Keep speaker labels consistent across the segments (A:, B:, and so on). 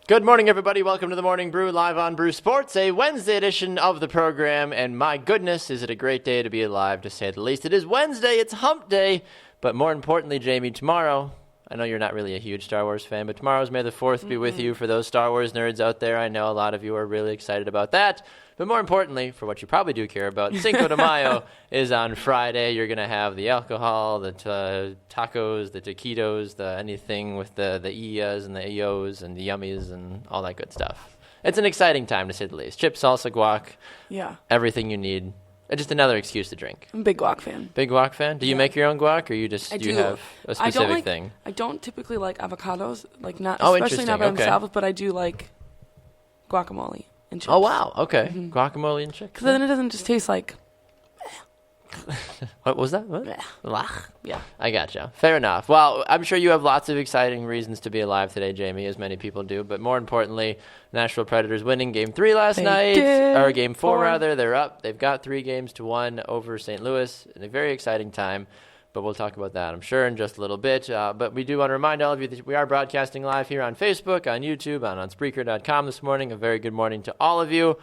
A: Good morning, everybody. Welcome to the Morning Brew, live on Brew Sports, a Wednesday edition of the program. And my goodness, is it a great day to be alive, to say the least. It is Wednesday. It's hump day. But more importantly, Jaymee, tomorrow, I know you're not really a huge Star Wars fan, but tomorrow's May the 4th be with you. For those Star Wars nerds out there, I know a lot of you are really excited about that. But more importantly, for what you probably do care about, Cinco de Mayo is on Friday. You're going to have the alcohol, the tacos, the taquitos, the anything with the Ias and the Ios and the yummies and all that good stuff. It's an exciting time, to say the least. Chips, salsa, guac, everything you need. Just another excuse to drink.
B: I'm a big guac fan.
A: Big guac fan? Do you make your own guac, or you just you have a specific thing?
B: I don't typically like avocados, especially not by themselves, but I do like guacamole and chips.
A: Oh, wow. Okay. Mm-hmm. Guacamole and chips.
B: Because then it doesn't just taste like...
A: What was that? What?
B: Yeah.
A: I gotcha. Fair enough. Well, I'm sure you have lots of exciting reasons to be alive today, Jaymee, as many people do. But more importantly, Nashville Predators winning Game 3 last night. Or Game 4, rather. They're up. They've got 3-1 over St. Louis in a very exciting time. But we'll talk about that, I'm sure, in just a little bit. But we do want to remind all of you that we are broadcasting live here on Facebook, on YouTube, and on Spreaker.com this morning. A very good morning to all of you.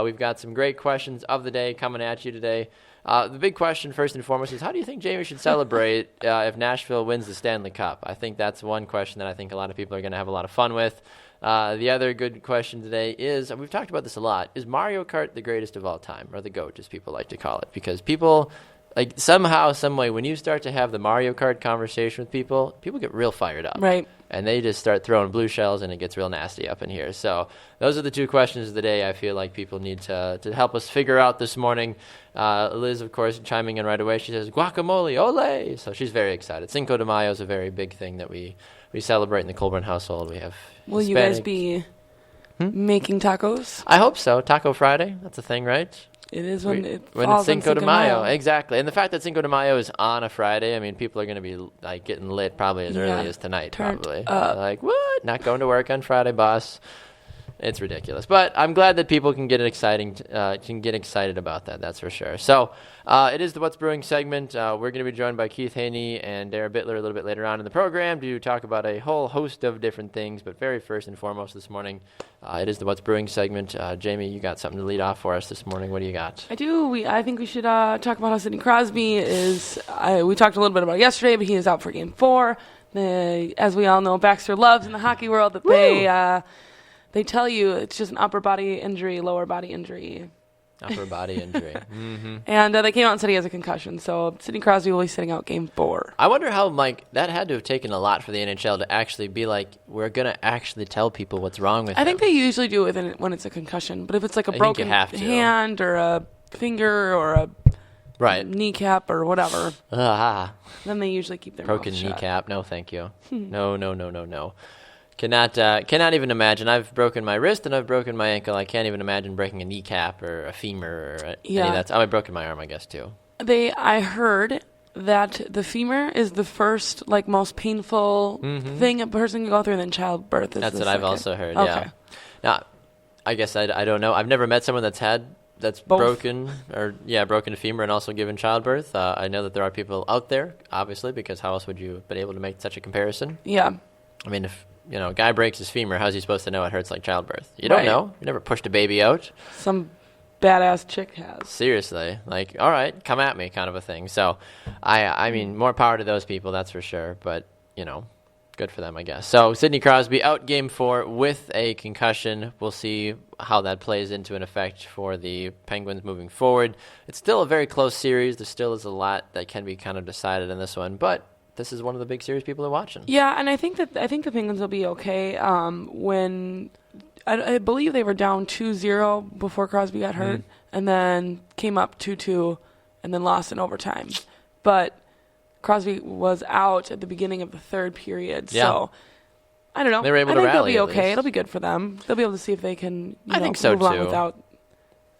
A: We've got some great questions of the day coming at you today. The big question, first and foremost, is how do you think Jaymee should celebrate if Nashville wins the Stanley Cup? I think that's one question that I think a lot of people are going to have a lot of fun with. The other good question today is, and we've talked about this a lot, is Mario Kart the greatest of all time, or the GOAT, as people like to call it? Because people... Like, somehow, some way, when you start to have the Mario Kart conversation with people get real fired up.
B: Right.
A: And they just start throwing blue shells, and it gets real nasty up in here. So those are the two questions of the day I feel like people need to help us figure out this morning. Liz, of course, chiming in right away. She says, guacamole, ole! So she's very excited. Cinco de Mayo is a very big thing that we celebrate in the Colburn household. We have
B: Will Hispanic. You guys be making tacos?
A: I hope so. Taco Friday, that's a thing, right?
B: It is when it's
A: Cinco de Mayo. Exactly. And the fact that Cinco de Mayo is on a Friday, I mean, people are going to be like getting lit probably as early as tonight, probably. Like, what? Not going to work on Friday, boss. It's ridiculous. But I'm glad that people can get excited about that, that's for sure. So it is the What's Brewing segment. We're going to be joined by Keith Haney and Dara Bittler a little bit later on in the program to talk about a whole host of different things. But very first and foremost this morning, it is the What's Brewing segment. Jaymee, you got something to lead off for us this morning. What do you got?
B: I do. I think we should talk about how Sidney Crosby is. We talked a little bit about it yesterday, but he is out for Game 4. As we all know, Baxter loves in the hockey world that they tell you it's just an upper body injury, lower body injury.
A: Upper body injury. Mm-hmm.
B: And they came out and said he has a concussion. So Sidney Crosby will be sitting out Game 4.
A: I wonder how, that had to have taken a lot for the NHL to actually be like, we're going to actually tell people what's wrong with him.
B: I think they usually do it when it's a concussion. But if it's like a broken hand or a finger or a kneecap or whatever, then they usually keep their
A: broken
B: mouth shut.
A: Kneecap. No, thank you. No. Cannot even imagine. I've broken my wrist and I've broken my ankle. I can't even imagine breaking a kneecap or a femur or any of that. I've broken my arm, I guess, too.
B: I heard that the femur is the first, most painful thing a person can go through, and then childbirth is
A: That's
B: the
A: what
B: second.
A: I've also heard,
B: okay.
A: Yeah. Now, I guess I don't know. I've never met someone that's
B: both.
A: broken a femur and also given childbirth. I know that there are people out there, obviously, because how else would you have been able to make such a comparison?
B: Yeah.
A: I mean, if a guy breaks his femur, how's he supposed to know it hurts like childbirth? You don't know. You never pushed a baby out.
B: Some badass chick has.
A: Seriously. All right, come at me kind of a thing. So, I mean, more power to those people, that's for sure. But, good for them, I guess. So, Sidney Crosby out Game 4 with a concussion. We'll see how that plays into an effect for the Penguins moving forward. It's still a very close series. There still is a lot that can be kind of decided in this one. But this is one of the big series people are watching.
B: Yeah, and I think the Penguins will be okay. When I believe they were down 2-0 before Crosby got hurt, and then came up 2-2, and then lost in overtime. But Crosby was out at the beginning of the third period, so I don't know.
A: They were able to rally.
B: I think they'll be okay. It'll be good for them. They'll be able to see if they can.
A: I think so
B: move
A: too.
B: On without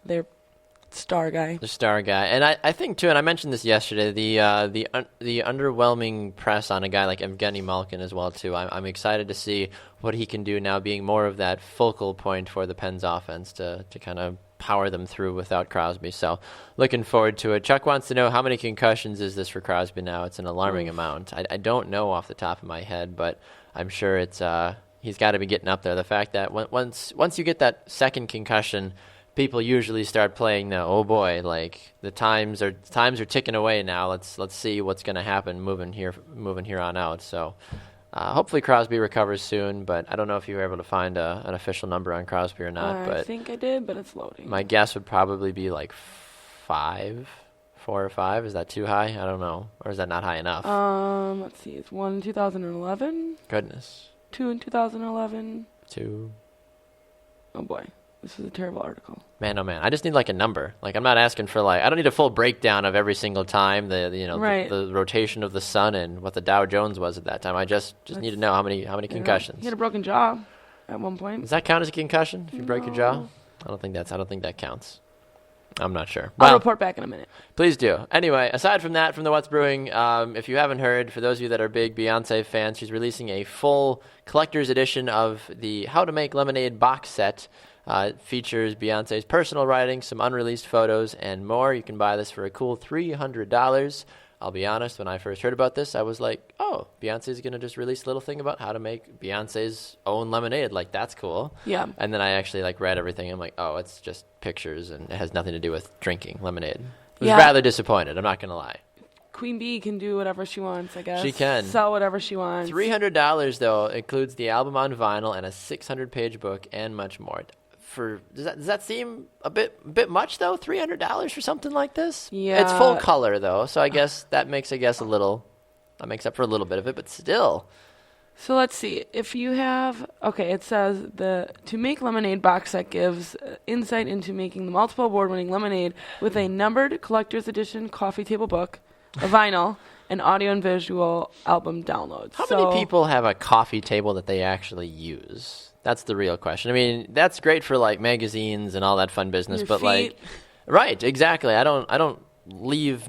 B: their star guy.
A: The star guy. And I think, too, and I mentioned this yesterday, the underwhelming press on a guy like Evgeny Malkin as well, too. I'm excited to see what he can do now, being more of that focal point for the Pens offense to kind of power them through without Crosby. So looking forward to it. Chuck wants to know, how many concussions is this for Crosby now? It's an alarming amount. I don't know off the top of my head, but I'm sure it's he's got to be getting up there. The fact that once you get that second concussion, people usually start playing the, oh boy, like the times are ticking away now. Let's see what's going to happen moving here on out. So hopefully Crosby recovers soon, but I don't know if you were able to find an official number on Crosby or not.
B: I think I did, but it's loading.
A: My guess would probably be like 4 or 5. Is that too high? I don't know. Or is that not high enough?
B: Let's see. It's 1 in 2011.
A: Goodness.
B: 2 in 2011.
A: 2.
B: Oh boy. This is a terrible article.
A: Man, oh man. I just need like a number. Like I'm not asking for like, I don't need a full breakdown of every single time, the rotation of the sun and what the Dow Jones was at that time. I just need to know how many concussions.
B: He had a broken jaw at one point.
A: Does that count as a concussion if you break your jaw? I don't think that counts. I'm not sure.
B: I'll report back in a minute.
A: Please do. Anyway, aside from that, from the What's Brewing, if you haven't heard, for those of you that are big Beyonce fans, she's releasing a full collector's edition of the How to Make Lemonade box set. It features Beyonce's personal writing, some unreleased photos, and more. You can buy this for a cool $300. I'll be honest, when I first heard about this, I was like, oh, Beyonce's going to just release a little thing about how to make Beyonce's own lemonade. Like, that's cool.
B: Yeah.
A: And then I actually, read everything. I'm like, oh, it's just pictures, and it has nothing to do with drinking lemonade. I was rather disappointed. I'm not going to lie.
B: Queen Bee can do whatever she wants, I guess.
A: She can.
B: Sell whatever she wants.
A: $300, though, includes the album on vinyl and a 600-page book and much more. Does that seem a bit much though? $300 for something like this?
B: Yeah,
A: it's full color though, so I guess that makes up for a little bit of it, but still.
B: So let's see. If you have it says the To Make Lemonade box set gives insight into making the multiple award-winning lemonade with a numbered collector's edition coffee table book, a vinyl, and audio and visual album downloads.
A: How many people have a coffee table that they actually use? That's the real question. I mean, that's great for magazines and all that fun business,
B: your
A: but
B: feet.
A: Right, exactly. I don't leave if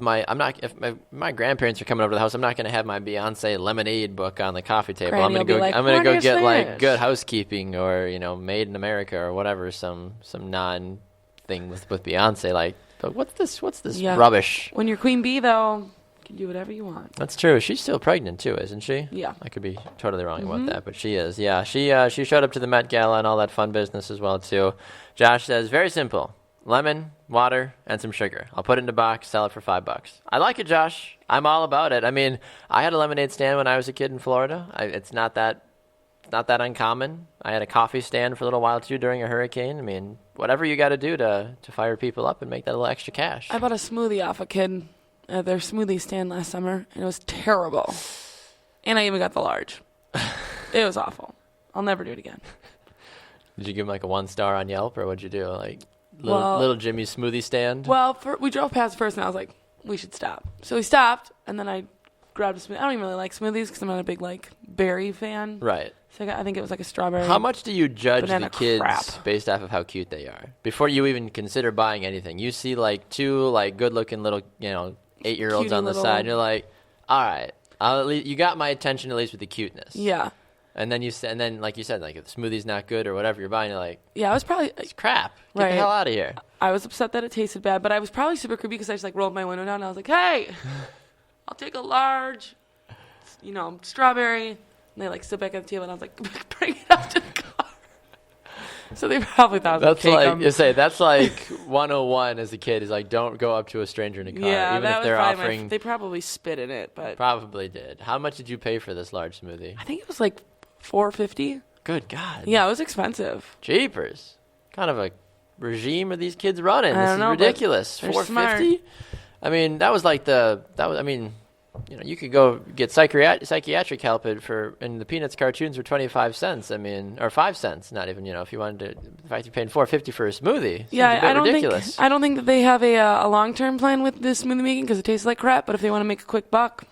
A: my grandparents are coming over to the house, I'm not going to have my Beyonce lemonade book on the coffee table.
B: Granny
A: I'm going to go get Good Housekeeping or Made in America or whatever, some non thing with Beyonce. But what's this rubbish?
B: When you're Queen Bee though, you can do whatever you want.
A: That's true. She's still pregnant too, isn't she?
B: Yeah.
A: I could be totally wrong about that, but she is. Yeah, she showed up to the Met Gala and all that fun business as well too. Josh says, very simple: lemon, water, and some sugar. I'll put it in a box, sell it for $5. I like it, Josh. I'm all about it. I mean, I had a lemonade stand when I was a kid in Florida. It's not that uncommon. I had a coffee stand for a little while too during a hurricane. I mean, whatever you got to do to fire people up and make that little extra cash.
B: I bought a smoothie off a kid at their smoothie stand last summer, and it was terrible. And I even got the large. It was awful. I'll never do it again.
A: Did you give him a 1-star on Yelp, or what'd you do? Little Jimmy's smoothie stand?
B: Well, we drove past first, and I was like, we should stop. So we stopped, and then I grabbed a smoothie. I don't even really like smoothies because I'm not a big berry fan.
A: Right.
B: So I think it was a strawberry.
A: How much do you judge the kids
B: crap
A: based off of how cute they are before you even consider buying anything? You see two good-looking little 8-year-olds on the side, and you're like, all right, you got my attention at least with the cuteness.
B: Yeah.
A: And then like you said, if the smoothie's not good or whatever you're buying, you're like,
B: yeah, I was probably
A: it's crap. Get the hell out of here.
B: I was upset that it tasted bad, but I was probably super creepy because I just rolled my window down and I was like, hey, I'll take a large, strawberry. And they sit back at the table and I was like, bring it up to the car. So they probably thought
A: that's that's 101 as a kid is don't go up to a stranger in a car, even if they're offering.
B: They probably spit in it, but
A: probably did. How much did you pay for this large smoothie?
B: I think it was $4.50.
A: Good God.
B: Yeah, it was expensive.
A: Jeepers! What kind of a regime are these kids running? This is ridiculous.
B: $4.50.
A: I mean, that was you could go get psychiatric help in the Peanuts cartoons for 25 cents. I mean, or 5 cents. Not even, if you wanted to. The fact you're paying $4.50 for a smoothie.
B: Yeah,
A: ridiculous.
B: I don't think that they have a long-term plan with this smoothie making because it tastes like crap. But if they want to make a quick buck,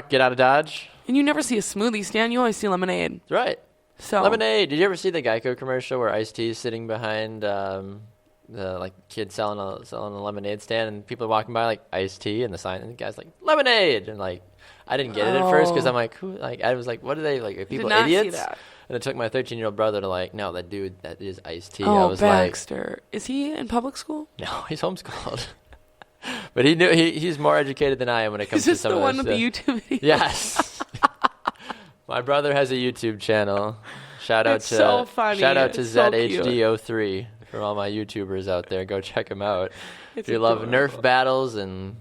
A: get out of Dodge.
B: And you never see a smoothie stand. You always see lemonade.
A: That's right.
B: So
A: lemonade. Did you ever see the Geico commercial where Ice-T is sitting behind the kid selling a lemonade stand, and people are walking by iced tea, and the sign, and the guy's like lemonade, and I didn't get it at first because I'm like, who? I was like, what are they are people idiots?
B: See that.
A: And it took my 13-year-old brother to no, that dude, that is iced tea.
B: Oh,
A: I was
B: Baxter. Is he in public school?
A: No, he's homeschooled. But he knew he's more educated than I am when it comes to some of this.
B: Is this the one with the YouTube videos?
A: Yes. My brother has a YouTube channel. Shout out
B: It's
A: to
B: so funny.
A: Shout out to
B: It's so cute.
A: ZHDO3 for all my YouTubers out there. Go check him out.
B: It's
A: If you love
B: adorable.
A: Nerf battles and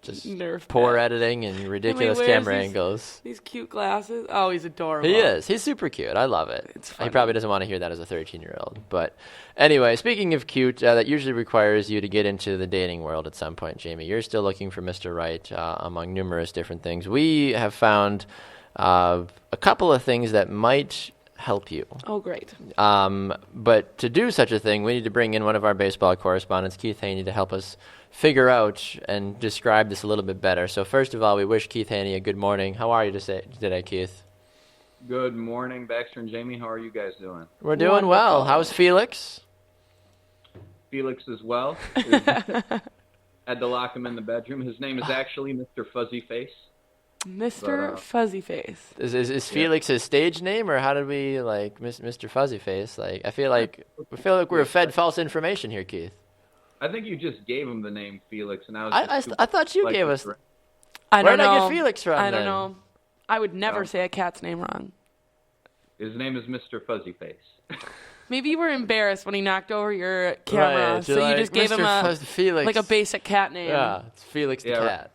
A: just
B: Nerf
A: poor
B: battles.
A: editing and ridiculous
B: wears
A: camera
B: these-
A: angles.
B: These cute glasses. Oh, he's adorable.
A: He is. He's super cute. I love it.
B: It's
A: He
B: funny.
A: probably doesn't want to hear that as a 13-year-old. But anyway, speaking of cute, that usually requires you to get into the dating world at some point, Jaymee. You're still looking for Mr. Right among numerous different things. We have found a couple of things that might help you.
B: Oh, great.
A: But to do such a thing, we need to bring in one of our baseball correspondents, Keith Haney, to help us figure out and describe this a little bit better. So first of all, we wish Keith Haney a good morning. How are you today, Keith?
C: Good morning, Baxter and Jaymee. How are you guys doing?
A: We're doing well.
B: Wonderful.
A: How's Felix?
C: Felix as well. Had to lock him in the bedroom. His name is actually Mr. Fuzzy Face.
B: Mr. Fuzzy Face.
A: Is Felix his stage name, or how did we like Mr. Fuzzy Face? Like I feel like we're fed false information here, Keith.
C: I think you just gave him the name Felix, and I was.
A: I thought you gave us.
B: I
A: Where
B: don't
A: did I
B: know.
A: get Felix from?
B: I don't
A: then?
B: know. I would never
C: Oh.
B: say a cat's name wrong.
C: His name is Mr. Fuzzy Face.
B: Maybe you were embarrassed when he knocked over your camera,
A: Right,
B: so
A: you're
B: you
A: like,
B: just gave him
A: Mr. Felix.
B: like a basic cat name.
A: Yeah, it's Felix the
C: Yeah, right.
A: cat.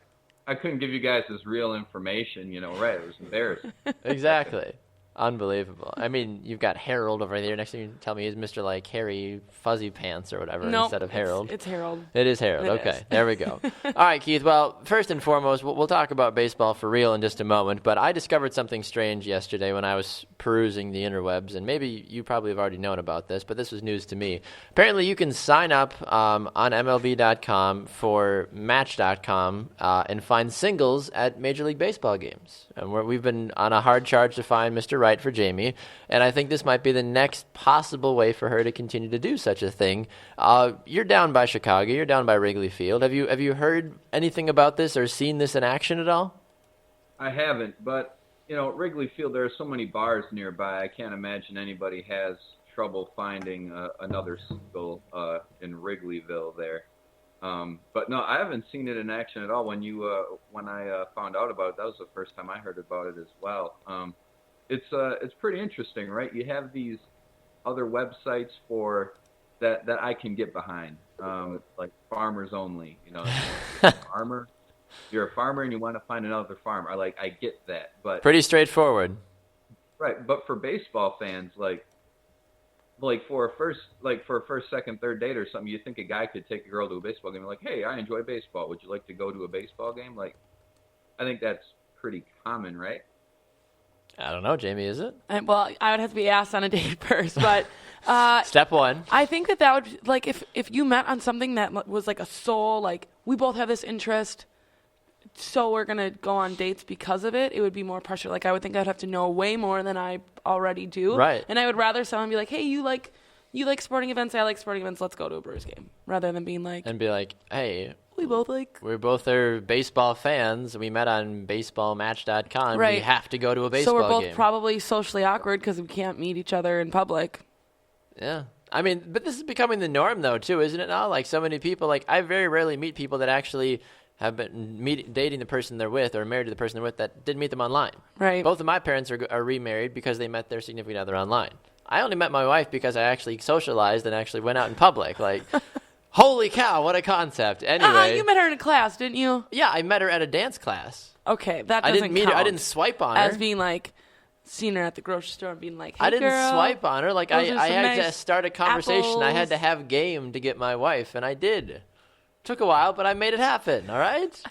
C: I couldn't give you guys his real information, right? It was embarrassing.
A: Exactly. Unbelievable. I mean, you've got Harold over there. Next thing you tell me is Mr. like Harry Fuzzy Pants or whatever
B: No,
A: instead of Harold.
B: It's Harold.
A: It is Harold.
B: It
A: Okay,
B: is.
A: there we go. All right, Keith. Well, first and foremost, we'll talk about baseball for real in just a moment. But I discovered something strange yesterday when I was perusing the interwebs, and maybe you probably have already known about this, but this was news to me. Apparently, you can sign up on MLB.com for Match.com and find singles at Major League Baseball games. And we've been on a hard charge to find Mr. Right for Jaymee, and I think this might be the next possible way for her to continue to do such a thing. You're down by Chicago. You're down by Wrigley Field. Have you heard anything about this or seen this in action at all?
C: I haven't, but at Wrigley Field, there are so many bars nearby. I can't imagine anybody has trouble finding another single in Wrigleyville there. But no, I haven't seen it in action at all. When I found out about it, that was the first time I heard about it as well. It's pretty interesting, right? You have these other websites for that I can get behind, like Farmers Only. Farmer. You're a farmer and you want to find another farmer. I get that, but
A: Pretty straightforward.
C: right. But for baseball fans, like for a first, second, third date or something, you think a guy could take a girl to a baseball game? Like, hey, I enjoy baseball. Would you like to go to a baseball game? Like, I think that's pretty common, right?
A: I don't know, Jaymee, is it?
B: Well, I would have to be asked on a date first, but
A: Step one.
B: I think that would like if you met on something that was like a soul, like we both have this interest, so we're gonna go on dates because of it. It would be more pressure. Like I would think I'd have to know way more than I already do.
A: Right.
B: And I would rather someone be like, "Hey, you like sporting events? I like sporting events. Let's go to a Brewers game," rather than being like,
A: And be like, hey,
B: "We both like."
A: we both are baseball fans. We met on baseballmatch.com. We
B: Right.
A: have to go to a baseball
B: So we're both
A: game.
B: probably socially awkward because we can't meet each other in public.
A: Yeah. I mean, but this is becoming the norm, though, too, isn't it now? Like, so many people, like, I very rarely meet people that actually have been dating the person they're with or married to the person they're with that didn't meet them online.
B: Right.
A: Both of my parents are remarried because they met their significant other online. I only met my wife because I actually socialized and actually went out in public. Like, holy cow, what a concept. Anyway.
B: You met her in a class, didn't you?
A: Yeah, I met her at a dance class.
B: Okay, that
A: I
B: doesn't
A: didn't meet
B: count
A: her. I didn't swipe on her.
B: as being like seeing her at the grocery store and being like, "Hey,
A: I didn't
B: girl,
A: swipe on her. Like, I
B: those are
A: had
B: some
A: to
B: nice
A: start a conversation. I had to
B: apples.
A: have game to get my wife, and I did. Took a while, but I made it happen, all right?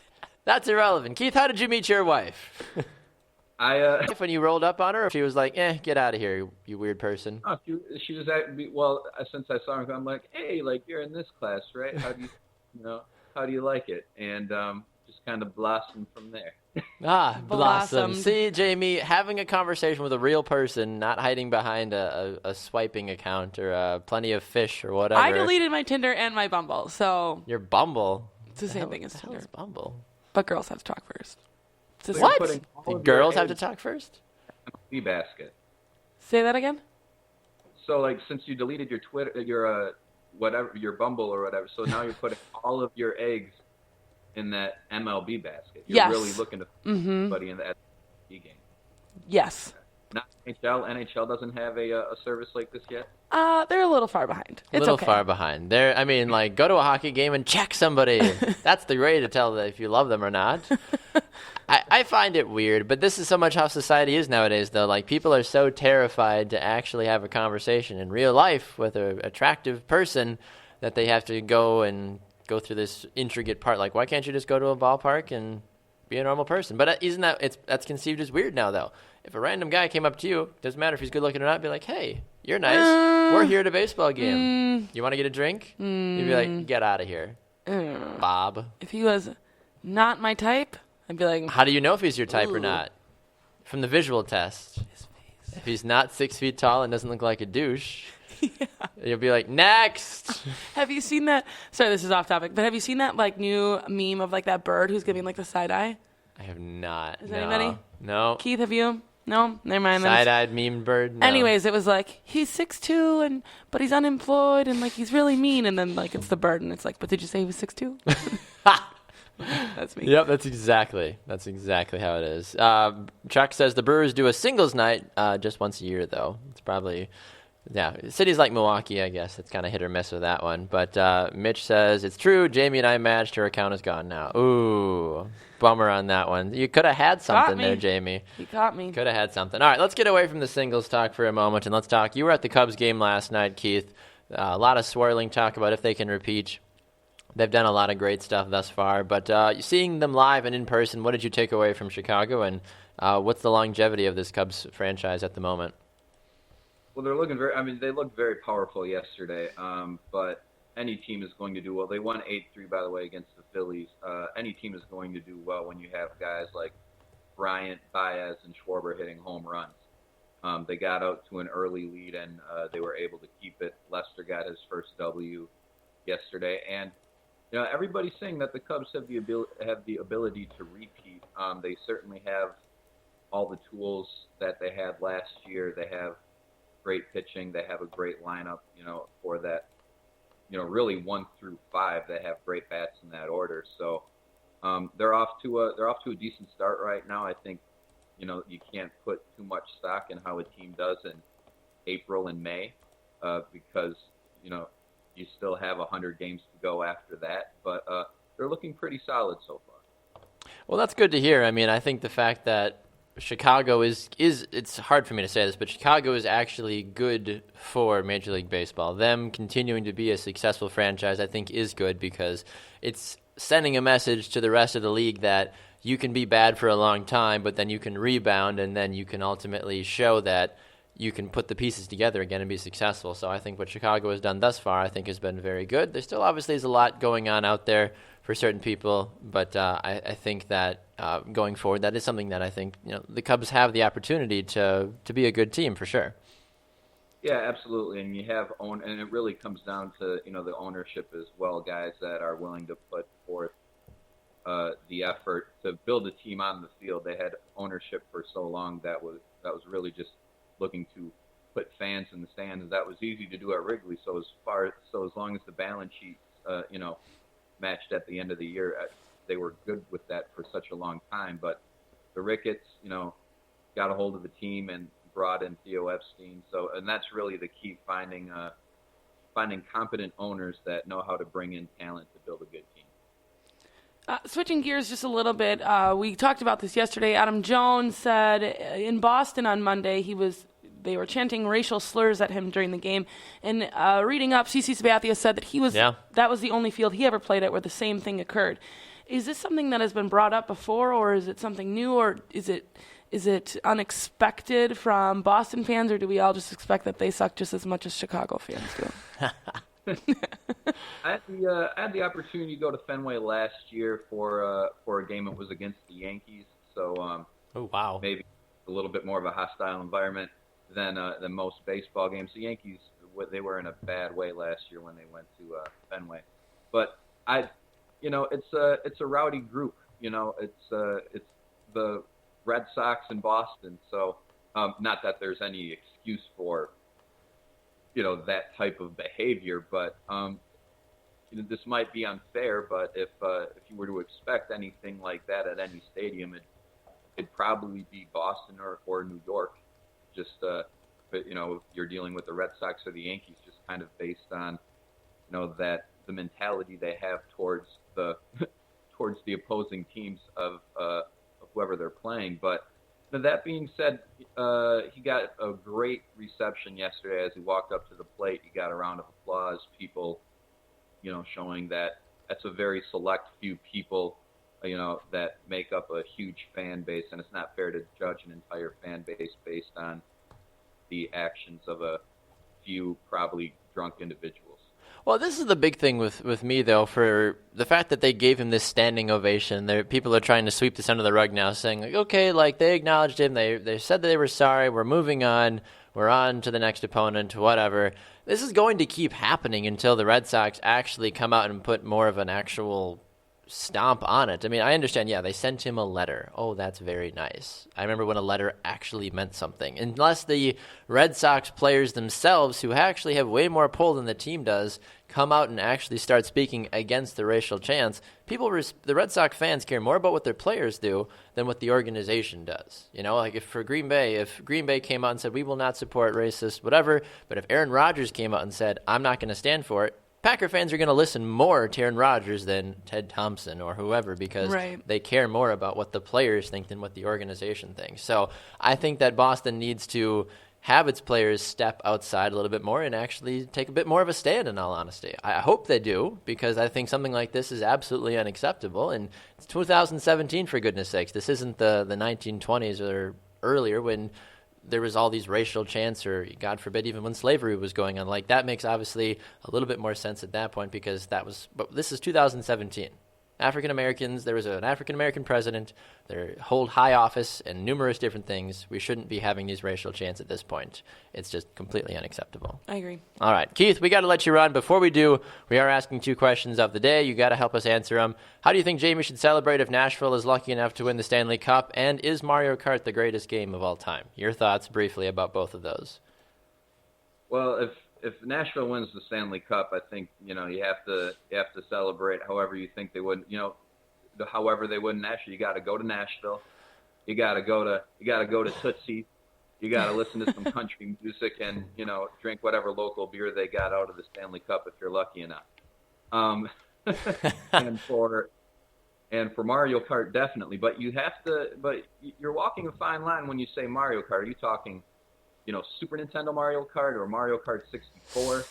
A: That's irrelevant. Keith, how did you meet your wife? When you rolled up on her, she was like, get out of here, you weird person.
C: Oh, she was since I saw her, I'm like, hey, like you're in this class, right? How do how do you like it? And just kind of blossomed from there.
A: Ah, blossom.
B: Blossomed.
A: See, Jaymee, having a conversation with a real person, not hiding behind a swiping account or plenty of fish or whatever.
B: I deleted my Tinder and my Bumble, so
A: Your Bumble.
B: it's the same thing as
A: What the hell
B: Tinder.
A: is Bumble?
B: But girls have to talk first. It's the
C: So
B: same.
C: you're
A: What?
C: putting all
A: The
C: of your
A: girls have to
C: eggs
A: talk first?
C: in a flea basket.
B: Say that again.
C: So like since you deleted your Twitter, your your Bumble or whatever, so now you're putting all of your eggs in that MLB basket. You're
B: Yes.
C: really looking to find
B: Mm-hmm.
C: somebody in that MLB game.
B: Yes.
C: Not NHL. NHL doesn't have a service like this yet.
B: They're a little far behind. It's
A: a little
B: okay.
A: far behind. I mean, like, go to a hockey game and check somebody. That's the way to tell if you love them or not. I find it weird, but this is so much how society is nowadays, though. Like, people are so terrified to actually have a conversation in real life with an attractive person that they have to go through this intricate part. Like, why can't you just go to a ballpark and be a normal person? But isn't that's conceived as weird now, though? If a random guy came up to you, doesn't matter if he's good looking or not, be like, hey, you're nice. We're here at a baseball game. You want to get a drink? You'd be like, get out of here, Bob.
B: If he was not my type, I'd be like,
A: how do you know if he's your type
B: ooh.
A: or not? From the visual test.
B: His face.
A: If he's not 6 feet tall and doesn't look like a douche, you'll be like, next.
B: Have you seen that? Sorry, this is off topic, but have you seen that like new meme of like that bird who's giving like the side eye?
A: I have not.
B: Is anybody?
A: No.
B: Keith, have you? No? Never mind.
A: Side-eyed meme bird? No.
B: Anyways, it was like, he's 6'2", but he's unemployed, and like he's really mean, and then like it's the bird, and it's like, but did you say he was 6'2"? That's me.
A: Yep, that's exactly how it is. Chuck says the Brewers do a singles night just once a year, though. It's probably... Yeah, cities like Milwaukee, I guess. It's kind of hit or miss with that one. But Mitch says, it's true, Jaymee and I matched. Her account is gone now. Ooh, bummer on that one. You could have had something there, Jaymee.
B: You caught me.
A: Could have had something. All right, let's get away from the singles talk for a moment, and let's talk. You were at the Cubs game last night, Keith. A lot of swirling talk about if they can repeat. They've done a lot of great stuff thus far. But seeing them live and in person, what did you take away from Chicago, and what's the longevity of this Cubs franchise at the moment?
C: Well, they're looking they looked very powerful yesterday, but any team is going to do well. They won 8-3, by the way, against the Phillies. Any team is going to do well when you have guys like Bryant, Baez, and Schwarber hitting home runs. They got out to an early lead, and they were able to keep it. Lester got his first W yesterday, and everybody's saying that the Cubs have the ability to repeat. They certainly have all the tools that they had last year. They have great pitching. They have a great lineup, for that, really 1 through 5. They have great bats in that order. So they're off to a decent start right now. I think, you can't put too much stock in how a team does in April and May because, you still have 100 games to go after that. But they're looking pretty solid so far.
A: Well, that's good to hear. I mean, I think the fact that Chicago is it's hard for me to say this, but Chicago is actually good for Major League Baseball. Them continuing to be a successful franchise, I think, is good because it's sending a message to the rest of the league that you can be bad for a long time, but then you can rebound, and then you can ultimately show that you can put the pieces together again and be successful. So I think what Chicago has done thus far, I think, has been very good. There still obviously is a lot going on out there for certain people, but I think that going forward, that is something that I think the Cubs have the opportunity to be a good team for sure.
C: Yeah, absolutely, and you have and it really comes down to the ownership as well, guys that are willing to put forth the effort to build a team on the field. They had ownership for so long that was really just looking to put fans in the stands. That was easy to do at Wrigley. So as long as the balance sheets matched at the end of the year, they were good with that for such a long time. But the Ricketts, got a hold of the team and brought in Theo Epstein. And that's really the key, finding competent owners that know how to bring in talent to build a good team.
B: Switching gears just a little bit, we talked about this yesterday. Adam Jones said in Boston on Monday they were chanting racial slurs at him during the game. And reading up, CC Sabathia said that that was the only field he ever played at where the same thing occurred. Is this something that has been brought up before, or is it something new, or is it unexpected from Boston fans, or do we all just expect that they suck just as much as Chicago fans do?
C: I had the opportunity to go to Fenway last year for a game that was against the Yankees. So
A: oh wow,
C: maybe a little bit more of a hostile environment than most baseball games. The Yankees, they were in a bad way last year when they went to Fenway, but it's a rowdy group. It's the Red Sox in Boston. So not that there's any excuse for that type of behavior, but this might be unfair. But if you were to expect anything like that at any stadium, it'd probably be Boston or New York. just but you're dealing with the Red Sox or the Yankees, just kind of based on that the mentality they have towards the towards the opposing teams of whoever they're playing. But that being said, he got a great reception yesterday as he walked up to the plate. He got a round of applause. People, showing that that's a very select few people, that make up a huge fan base, and it's not fair to judge an entire fan base based on the actions of a few probably drunk individuals.
A: Well, this is the big thing with me, though, for the fact that they gave him this standing ovation. People are trying to sweep this under the rug now, saying, like, okay, like, they acknowledged him. They said that they were sorry. We're moving on. We're on to the next opponent, whatever. This is going to keep happening until the Red Sox actually come out and put more of an actual stomp on it. I mean, I understand, they sent him a letter. Oh, that's very nice. I remember when a letter actually meant something. Unless the Red Sox players themselves, who actually have way more pull than the team does, come out and actually start speaking against the racial chants, the Red Sox fans care more about what their players do than what the organization does. Like if Green Bay came out and said, we will not support racist, whatever, but if Aaron Rodgers came out and said, I'm not going to stand for it, Packer fans are going to listen more to Aaron Rodgers than Ted Thompson or whoever, because they care more about what the players think than what the organization thinks. So I think that Boston needs to have its players step outside a little bit more and actually take a bit more of a stand, in all honesty. I hope they do, because I think something like this is absolutely unacceptable. And it's 2017, for goodness sakes. This isn't the 1920s or earlier when there was all these racial chants, or God forbid, even when slavery was going on. Like, that makes obviously a little bit more sense at that point, because but this is 2017. African Americans, there was an African American president, they hold high office and numerous different things. We shouldn't be having these racial chants at this point. It's just completely unacceptable.
B: I agree.
A: All right, Keith, we got to let you run. Before we do, we are asking 2 questions of the day. You got to help us answer them. How do you think Jaymee should celebrate if Nashville is lucky enough to win the Stanley Cup? And is Mario Kart the greatest game of all time? Your thoughts briefly about both of those.
C: Well, if Nashville wins the Stanley Cup, I think you have to celebrate however you think they would. However they would in Nashville. You got to go to Nashville. You got to go to Tootsie. You got to listen to some country music and drink whatever local beer they got out of the Stanley Cup if you're lucky enough. And for Mario Kart, definitely. But you're walking a fine line when you say Mario Kart. Are you talking Super Nintendo Mario Kart or Mario Kart 64.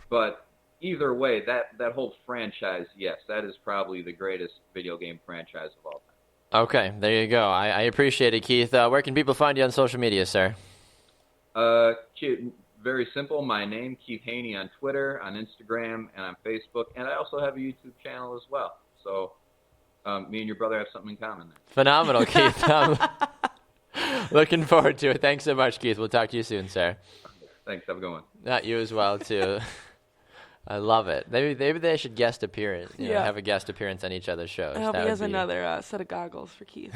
C: But either way, that whole franchise, yes, that is probably the greatest video game franchise of all time.
A: Okay, there you go. I appreciate it, Keith. Where can people find you on social media, sir?
C: Very simple. My name, Keith Haney, on Twitter, on Instagram, and on Facebook. And I also have a YouTube channel as well. So me and your brother have something in common there.
A: Phenomenal, Keith. Looking forward to it. Thanks so much, Keith. We'll talk to you soon, sir.
C: Thanks. Have a good one.
A: You as well, too. I love it. Maybe they should guest appearance. Have a guest appearance on each other's shows.
B: I hope he has another set of goggles for Keith.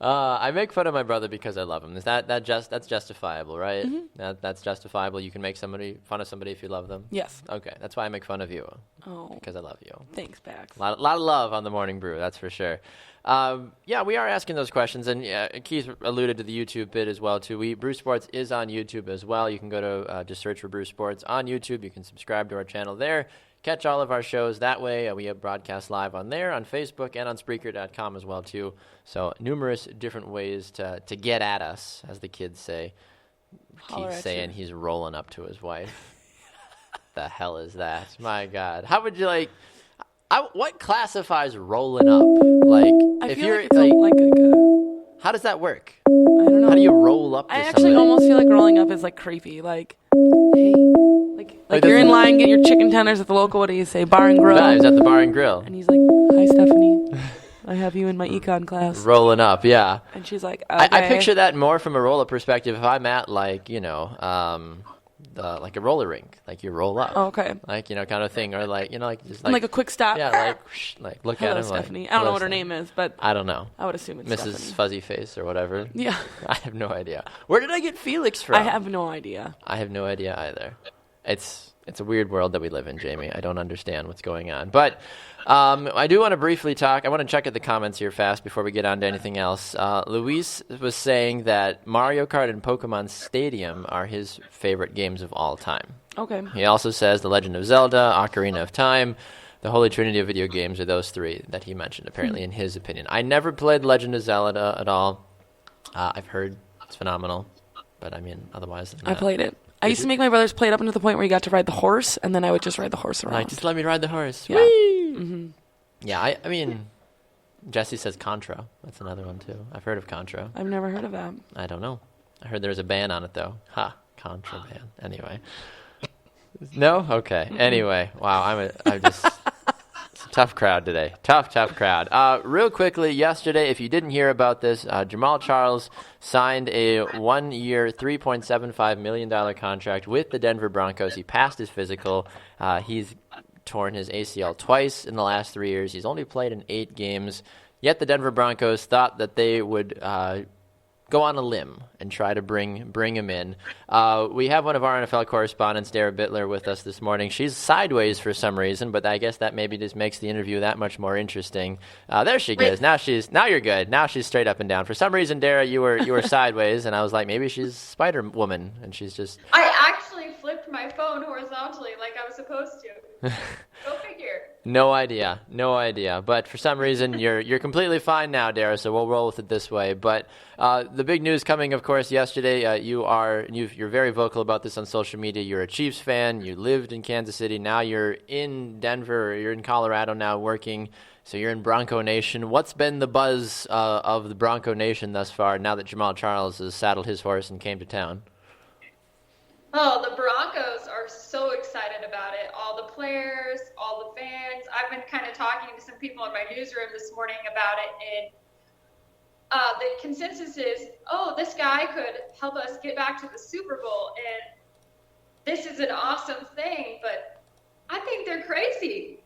A: I make fun of my brother because I love him. That's justifiable, right?
B: Mm-hmm.
A: That's justifiable. You can make fun of somebody if you love them.
B: Yes.
A: Okay, that's why I make fun of you.
B: Oh.
A: Because I love you.
B: Thanks, Bax.
A: A lot of love on the Morning Brew. That's for sure. We are asking those questions, and Keith alluded to the YouTube bit as well too. Brew Sports is on YouTube as well. You can go to just search for Brew Sports on YouTube. You can subscribe to our channel there. Catch all of our shows that way. We have broadcast live on there, on Facebook, and on Spreaker.com as well too. So numerous different ways to get at us, as the kids say. Keith's saying he's rolling up to his wife. The hell is that? My God. How would you what classifies rolling up?
B: I feel like it's
A: how does that work?
B: I don't know.
A: How do you roll up to
B: I
A: somebody?
B: actually almost feel like rolling up is creepy. Hey, you're in line getting your chicken tenders at the local, what do you say, bar and grill?
A: No, he's at the bar and grill.
B: And he's like, hi, Stephanie. I have you in my econ class.
A: Rolling up, yeah.
B: And she's like, okay.
A: I picture that more from a roll-up perspective. If I'm at a roller rink, you roll up.
B: Oh, okay.
A: Kind of thing, or just
B: a quick stop.
A: Yeah, look
B: hello,
A: at him.
B: Stephanie. I don't know what her name is, but
A: I don't know.
B: I would assume it's
A: Mrs.
B: Stephanie.
A: Fuzzy Face or whatever.
B: Yeah.
A: I have no idea. Where did I get Felix from?
B: I have no idea.
A: I have no idea either. It's It's a weird world that we live in, Jaymee. I don't understand what's going on. But I do want to briefly talk. I want to check at the comments here fast before we get on to anything else. Luis was saying that Mario Kart and Pokemon Stadium are his favorite games of all time.
B: Okay.
A: He also says The Legend of Zelda, Ocarina of Time, the Holy Trinity of video games are those three that he mentioned, apparently, in his opinion. I never played Legend of Zelda at all. I've heard it's phenomenal, but I mean, otherwise...
B: I played it. I used to make my brothers play it up until the point where you got to ride the horse, and then I would just ride the horse around.
A: Like, just let me ride the horse.
B: Yeah.
A: Mm-hmm. Yeah, I mean, Jesse says Contra. That's another one, too. I've heard of Contra.
B: I've never heard of that.
A: I don't know. I heard there was a ban on it, though. Ha, Contra ban. Anyway. No? Okay. Anyway. Wow, I'm just... It's a tough crowd today. Tough crowd. Real quickly, yesterday, if you didn't hear about this, Jamal Charles signed a 1-year, $3.75 million contract with the Denver Broncos. He passed his physical. He's torn his ACL twice in the last 3 years. He's only played in 8 games. Yet the Denver Broncos thought that they would go on a limb and try to bring him in. We have one of our NFL correspondents, Dara Bittler, with us this morning. She's sideways for some reason, but I guess that maybe just makes the interview that much more interesting. There she goes. Now you're good. Now she's straight up and down. For some reason, Dara, you were sideways, and I was like, maybe she's Spider Woman, and she's just.
D: I actually flipped my phone horizontally like I was supposed to. Go figure.
A: No idea. But for some reason, you're completely fine now, Dara. So we'll roll with it this way. But the big news coming, of course, yesterday. You're very vocal about this on social media. You're a Chiefs fan. You lived in Kansas City. Now you're in Denver. Or you're in Colorado now working. So you're in Bronco Nation. What's been the buzz of the Bronco Nation thus far? Now that Jamal Charles has saddled his horse and came to town.
D: Oh, the Broncos are so excited about it. All the players, all the fans. I've been kind of talking to some people in my newsroom this morning about it, and the consensus is, this guy could help us get back to the Super Bowl, and this is an awesome thing, but I think they're crazy.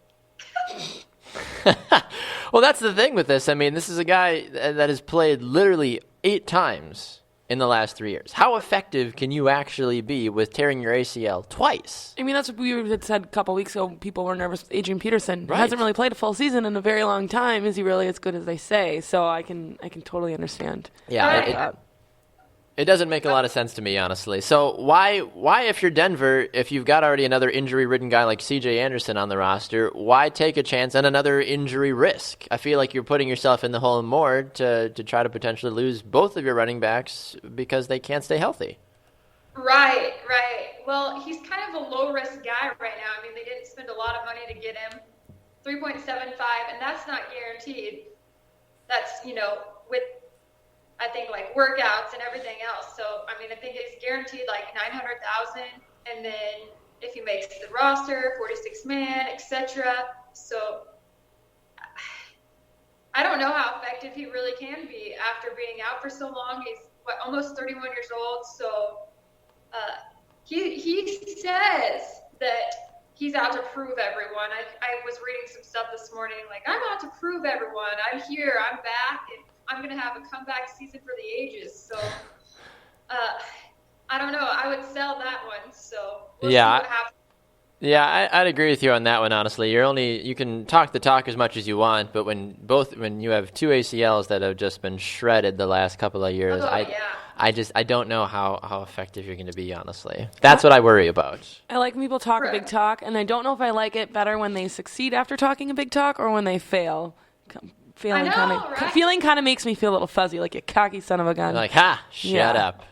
A: Well, that's the thing with this. I mean, this is a guy that has played literally 8 times in the last 3 years. How effective can you actually be with tearing your ACL twice?
B: I mean, that's what we had said a couple weeks ago. People were nervous with Adrian Peterson.
A: Right.
B: Hasn't really played a full season in a very long time. Is he really as good as they say? So I can totally understand.
A: Yeah, it doesn't make a lot of sense to me, honestly. So why, if you're Denver, if you've got already another injury-ridden guy like C.J. Anderson on the roster, why take a chance on another injury risk? I feel like you're putting yourself in the hole more to try to potentially lose both of your running backs because they can't stay healthy.
D: Right. Well, he's kind of a low-risk guy right now. I mean, they didn't spend a lot of money to get him. 3.75, and that's not guaranteed. That's, with I think like workouts and everything else. So I mean, I think it's guaranteed like $900,000, and then if he makes the roster, 46-man, etc. So I don't know how effective he really can be after being out for so long. He's almost 31 years old. So he says that he's out to prove everyone. I was reading some stuff this morning, like, I'm out to prove everyone. I'm here. I'm back, and I'm going to have a comeback season for the ages. So, I don't know. I would sell that one. So, we'll see what happens.
A: Yeah, I'd agree with you on that one, honestly. You can talk the talk as much as you want, but when you have 2 ACLs that have just been shredded the last couple of years, I don't know how effective you're going to be, honestly. That's what I worry about.
B: I like when people talk a big talk, and I don't know if I like it better when they succeed after talking a big talk or when they fail. Feeling kind of makes me feel a little fuzzy, like you cocky son of a gun.
A: Like, shut up.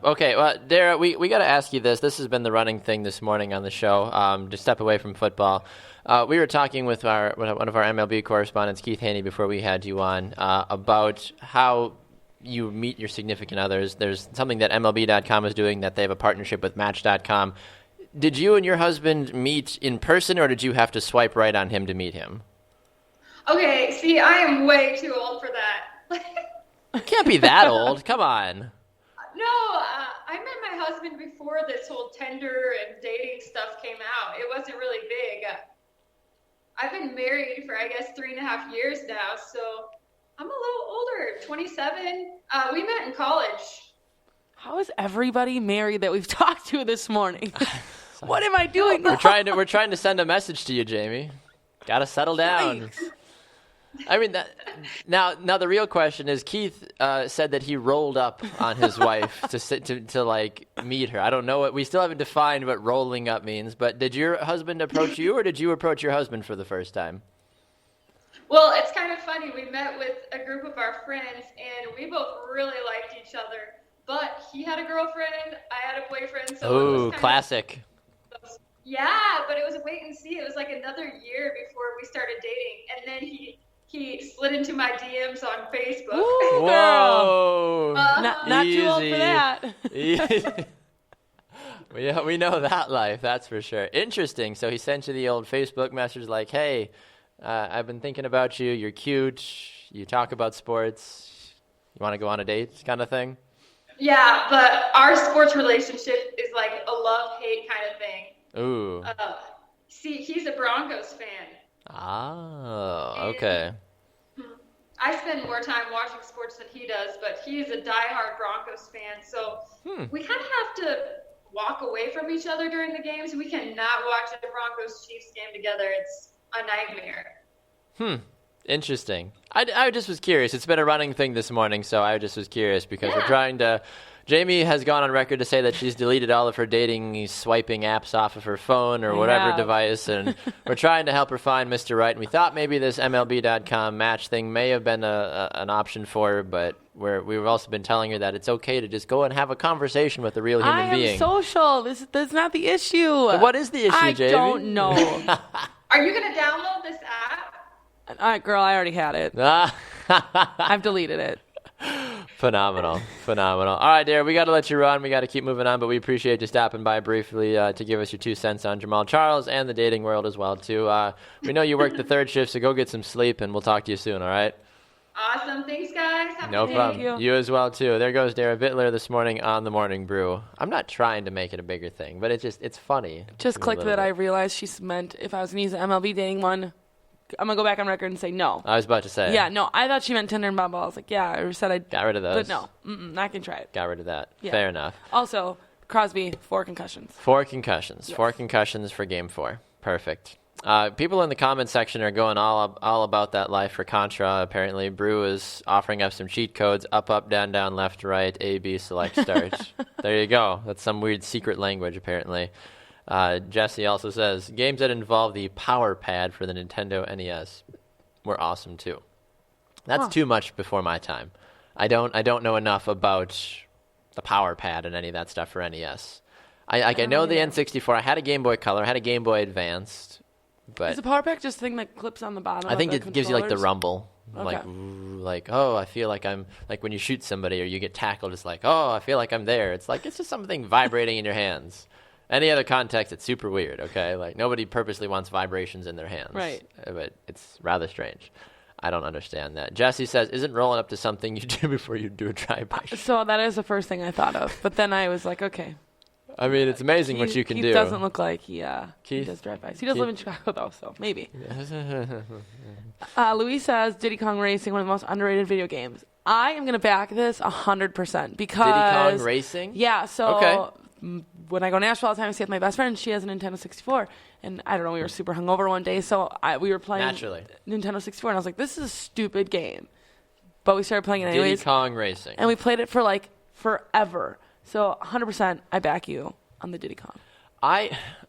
A: Okay, well, Dara, we got to ask you this. This has been the running thing this morning on the show, to step away from football. We were talking with one of our MLB correspondents, Keith Haney, before we had you on, about how you meet your significant others. There's something that MLB.com is doing, that they have a partnership with Match.com. Did you and your husband meet in person, or did you have to swipe right on him to meet him?
D: Okay, see, I am way too old for that.
A: You can't be that old. Come on.
D: No, I met my husband before this whole Tinder and dating stuff came out. It wasn't really big. I've been married for, I guess, 3.5 years now, so I'm a little older, 27. We met in college.
B: How is everybody married that we've talked to this morning? What am I doing?
A: We're trying to send a message to you, Jaymee. Got to settle down.
B: Yikes.
A: I mean, now the real question is, Keith said that he rolled up on his wife to like meet her. I don't know we still haven't defined what rolling up means, but did your husband approach you, or did you approach your husband for the first time?
D: Well, it's kind of funny. We met with a group of our friends, and we both really liked each other. But he had a girlfriend, I had a boyfriend. So it was
A: classic.
D: Yeah, but it was a wait and see. It was like another year before we started dating, and then he slid into my DMs on Facebook.
B: Ooh,
A: Whoa!
B: Not too old for that.
A: We know that life, that's for sure. Interesting. So he sent you the old Facebook message like, "Hey, I've been thinking about you. You're cute. You talk about sports. You want to go on a date?" kind of thing.
D: Yeah, but our sports relationship is like a love-hate kind of thing.
A: Ooh.
D: See, he's a Broncos fan.
A: Oh, okay.
D: I spend more time watching sports than he does, but he's a diehard Broncos fan, so we kind of have to walk away from each other during the games. We cannot watch a Broncos-Chiefs game together. It's a nightmare.
A: Interesting. I just was curious. It's been a running thing this morning, so I just was curious because we're trying to... Jaymee has gone on record to say that she's deleted all of her dating swiping apps off of her phone or whatever device, and we're trying to help her find Mr. Right. And we thought maybe this MLB.com match thing may have been an option for her, but we've also been telling her that it's okay to just go and have a conversation with a real human being.
B: I am social. That's not the issue.
A: But what is the issue, Jaymee?
B: I don't know.
D: Are you going to download this app?
B: All right, girl, I already had it. I've deleted it.
A: Phenomenal. All right, dear, we got to let you run. We got to keep moving on, but we appreciate you stopping by briefly to give us your 2 cents on Jamal Charles and the dating world as well, too. We know you work the third shift, so go get some sleep, and we'll talk to you soon, all right?
D: Awesome. Thanks, guys. Have
A: No
D: a good
A: problem.
D: day.
A: You as well, too. There goes Dara Bittler this morning on the Morning Brew. I'm not trying to make it a bigger thing, but it's funny.
B: Just clicked that I realized she meant if I was going to use the MLB dating one, I'm going to go back on record and say no.
A: I was about to say.
B: Yeah, no, I thought she meant Tinder and Bumble. I was like, yeah, I said I'd...
A: Got rid of those.
B: But no, not going to try it.
A: Got rid of that.
B: Yeah.
A: Fair enough.
B: Also, Crosby, 4 concussions.
A: 4 concussions.
B: Yes.
A: 4 concussions for Game 4. Perfect. People in the comment section are going all about that life for Contra. Apparently, Brew is offering up some cheat codes: up, down, left, right, A, B, select, start. There you go. That's some weird secret language, apparently. Jesse also says games that involve the power pad for the Nintendo NES were awesome too. That's too much before my time. I don't know enough about the power pad and any of that stuff for NES. I know the N64. I had a Game Boy Color. I had a Game Boy Advanced. But
B: is the power pack just a thing that clips on the bottom?
A: I think
B: of the
A: it gives you like the rumble.
B: Okay.
A: Like, oh, I feel like I'm, like when you shoot somebody or you get tackled, it's like, oh, I feel like I'm there. It's like, it's just something vibrating in your hands. Any other context, it's super weird, okay? Like, nobody purposely wants vibrations in their hands.
B: Right.
A: But it's rather strange. I don't understand that. Jesse says, isn't rolling up to something you do before you do a drive-by?
B: So that is the first thing I thought of. But then I was like, okay.
A: I mean, it's amazing what you can
B: Keith
A: do.
B: doesn't look like he
A: Keith?
B: does drive-bys. He does live in Chicago, though, so maybe. Luis says, Diddy Kong Racing, one of the most underrated video games. I am going to back this 100% because...
A: Diddy Kong Racing?
B: Yeah, so...
A: Okay.
B: When I go to Nashville all the time, I stay with my best friend. She has a Nintendo 64. And I don't know, we were super hungover one day, so we were playing Nintendo 64. And I was like, this is a stupid game. But we started playing it anyways.
A: Diddy Kong Racing.
B: And we played it for, like, forever. So 100% I back you on the Diddy Kong.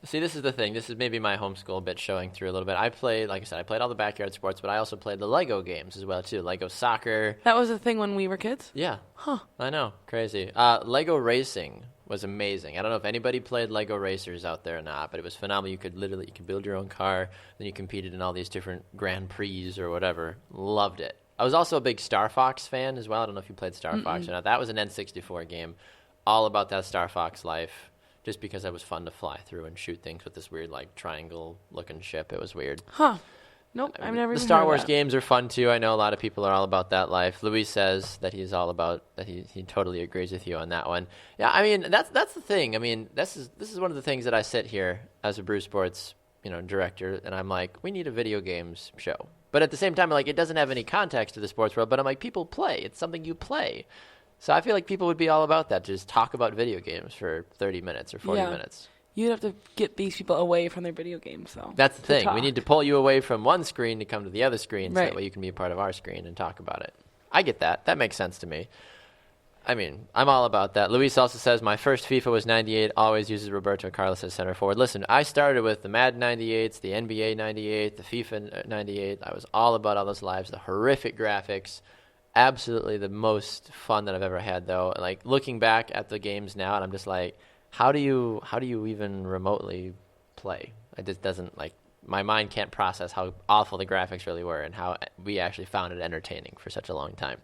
A: See, this is the thing. This is maybe my homeschool bit showing through a little bit. I played, like I said, I played all the backyard sports, but I also played the Lego games as well, too. Lego soccer.
B: That was a thing when we were kids?
A: Yeah.
B: Huh.
A: I know. Crazy. Lego racing was amazing. I don't know if anybody played Lego Racers out there or not, but it was phenomenal. You could build your own car, then you competed in all these different Grand Prix or whatever. Loved it. I was also a big Star Fox fan as well. I don't know if you played Star Fox or not. That was an N64 game. All about that Star Fox life, just because it was fun to fly through and shoot things with this weird, like, triangle-looking ship. It was weird.
B: Huh. Nope, I've never
A: The
B: even
A: Star
B: heard of
A: Wars
B: that.
A: games are fun, too. I know a lot of people are all about that life. Luis says that he's all about, that he totally agrees with you on that one. Yeah, I mean, that's the thing. I mean, this is one of the things that I sit here as a Brew Sports, director, and I'm like, we need a video games show. But at the same time, like, it doesn't have any context to the sports world, but I'm like, people play. It's something you play. So I feel like people would be all about that, to just talk about video games for 30 minutes or 40 minutes.
B: You'd have to get these people away from their video games, so.
A: That's the thing.
B: talk.
A: We need to pull you away from one screen to come to the other screen so
B: Right.
A: that way you can be a part of our screen and talk about it. I get that. That makes sense to me. I mean, I'm all about that. Luis also says, my first FIFA was 98, always uses Roberto Carlos as center forward. Listen, I started with the Madden 98s, the NBA 98, the FIFA 98. I was all about all those lives, the horrific graphics. Absolutely the most fun that I've ever had, though. Like, looking back at the games now, and I'm just like, how do you even remotely play? It just doesn't, like, my mind can't process how awful the graphics really were and how we actually found it entertaining for such a long time.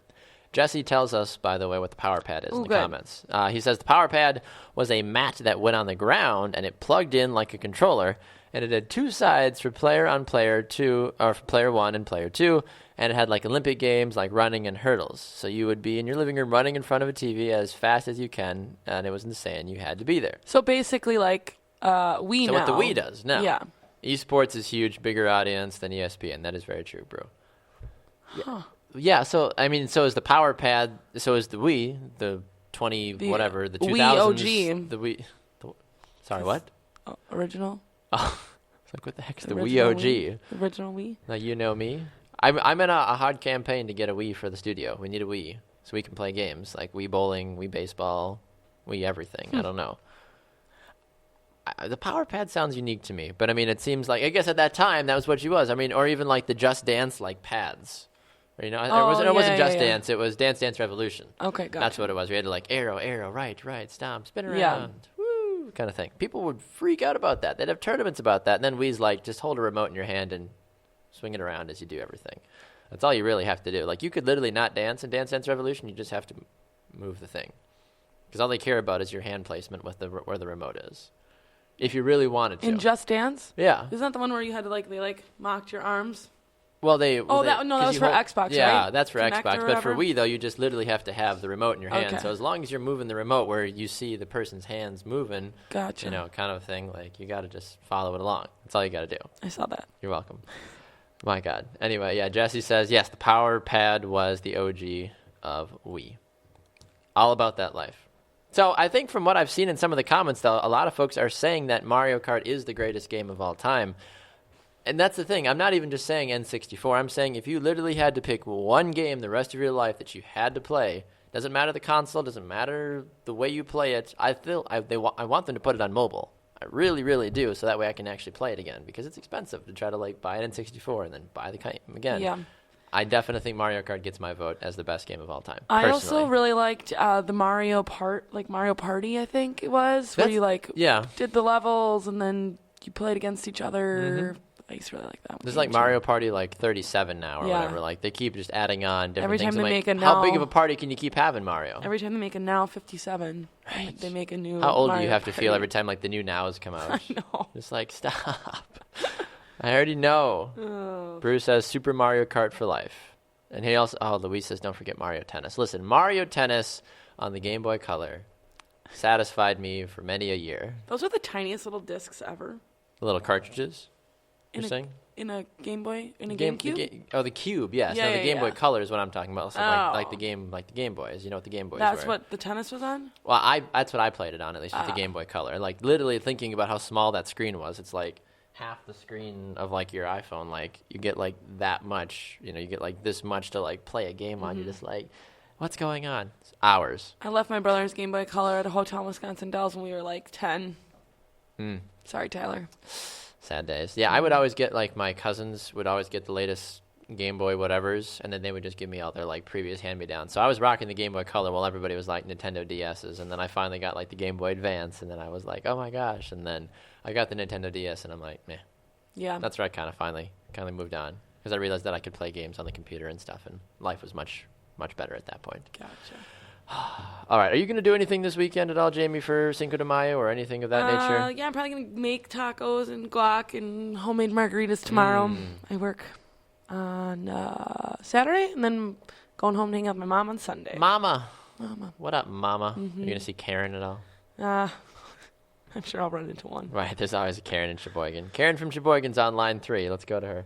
A: Jesse tells us, by the way, what the power pad is in the comments. He says the power pad was a mat that went on the ground and it plugged in like a controller, and it had two sides for player on player two, or for player one and player two, and it had like Olympic games like running and hurdles. So you would be in your living room running in front of a TV as fast as you can, and it was insane. You had to be there.
B: So basically, like Wii
A: So
B: now.
A: what the Wii does now.
B: Yeah.
A: Esports is huge, bigger audience than ESPN. That is very true, bro.
B: Huh.
A: Yeah, so I mean, so is the power pad, so is the Wii, the 20 whatever, the 2000s,
B: Wii OG.
A: the Wii. Sorry, what?
B: Original.
A: Oh, it's like what the heck's the Wii
B: original
A: OG?
B: Wii. The original Wii.
A: Like, you know me. I'm in a hard campaign to get a Wii for the studio. We need a Wii so we can play games like Wii bowling, Wii baseball, Wii everything. I don't know. The power pad sounds unique to me, but I mean, it seems like, I guess at that time that was what she was. I mean, or even like the Just Dance like pads. Or, you know, it wasn't Just Dance. It was Dance Dance Revolution.
B: Okay, gotcha.
A: That's what it was. We had to like arrow, right, stomp, spin around, woo, kind of thing. People would freak out about that. They'd have tournaments about that. And then Wii's like, just hold a remote in your hand and swing it around as you do everything. That's all you really have to do. Like, you could literally not dance in Dance Dance Revolution. You just have to move the thing. Because all they care about is your hand placement with where the remote is. If you really wanted to.
B: In Just Dance?
A: Yeah.
B: Isn't that the one where you had to they mocked your arms?
A: Well, that
B: was for Xbox, right?
A: Yeah, that's for
B: Kinect
A: Xbox.
B: or
A: But for
B: whatever?
A: Wii, though, you just literally have to have the remote in your hand.
B: Okay.
A: So as long as you're moving the remote where you see the person's hands moving,
B: Gotcha.
A: you know, kind of thing, like, you got to just follow it along. That's all you got to do.
B: I saw that.
A: You're welcome. My God. Anyway, yeah, Jesse says, yes, the power pad was the OG of Wii. All about that life. So I think from what I've seen in some of the comments, though, a lot of folks are saying that Mario Kart is the greatest game of all time. And that's the thing. I'm not even just saying N64. I'm saying if you literally had to pick one game the rest of your life that you had to play, doesn't matter the console, doesn't matter the way you play it, I want them to put it on mobile. I really, really do, so that way I can actually play it again, because it's expensive to try to buy an N64 and then buy the game again.
B: Yeah.
A: I definitely think Mario Kart gets my vote as the best game of all time.
B: I also
A: personally.
B: really liked the Mario Party, I think it was, where you
A: did
B: the levels and then you played against each other. I used to really like that one.
A: There's Mario Party 37 now or
B: Yeah.
A: whatever. Like, they keep just adding on different
B: Every
A: things.
B: time
A: I'm
B: they
A: like,
B: make a
A: how big
B: now-
A: of a party can you keep having, Mario?
B: Every time they make a now 57,
A: Right.
B: they make a new.
A: How old do
B: Mario
A: you have to feel
B: Party.
A: every time the new nows come out?
B: I know.
A: Just stop. I already know.
B: Oh.
A: Brew says Super Mario Kart for life. And he also, Luis says, don't forget Mario Tennis. Listen, Mario Tennis on the Game Boy Color satisfied me for many a year.
B: Those are the tiniest little discs ever.
A: The little cartridges, you're
B: In a-
A: saying?
B: In a Game Boy? In a
A: The
B: GameCube?
A: the Cube, yes.
B: Yeah,
A: No, the
B: yeah,
A: Game Boy
B: yeah.
A: Color is what I'm talking about. So
B: Oh.
A: like the Game Boys. You know what the Game Boys
B: That's
A: were.
B: what the tennis was on?
A: Well, that's what I played it on, at least with the
B: Ah.
A: Game Boy Color. Like, literally thinking about how small that screen was, it's like half the screen of your iPhone. Like, you get that much, you get this much to play a game on. You're just what's going on? It's hours.
B: I left my brother's Game Boy Color at a hotel in Wisconsin Dells when we were 10. Sorry, Tyler.
A: Sad days. Yeah, I would always get my cousins would always get the latest Game Boy whatevers, and then they would just give me all their previous hand-me-downs. So I was rocking the Game Boy Color while everybody was Nintendo DSs, and then I finally got the Game Boy Advance, and then I was oh my gosh, and then I got the Nintendo DS, and I'm meh.
B: Yeah.
A: That's where I kind of finally moved on, because I realized that I could play games on the computer and stuff, and life was much, much better at that point.
B: Gotcha.
A: All right, are you going to do anything this weekend at all, Jaymee, for Cinco de Mayo or anything of that nature?
B: Yeah, I'm probably going to make tacos and guac and homemade margaritas tomorrow. I work on Saturday, and then going home to hang out with my mom on Sunday.
A: Mama. What up, Mama? Are you going to see Karen at all?
B: I'm sure I'll run into one.
A: Right, there's always a Karen in Sheboygan. Karen from Sheboygan's on line 3. Let's go to her.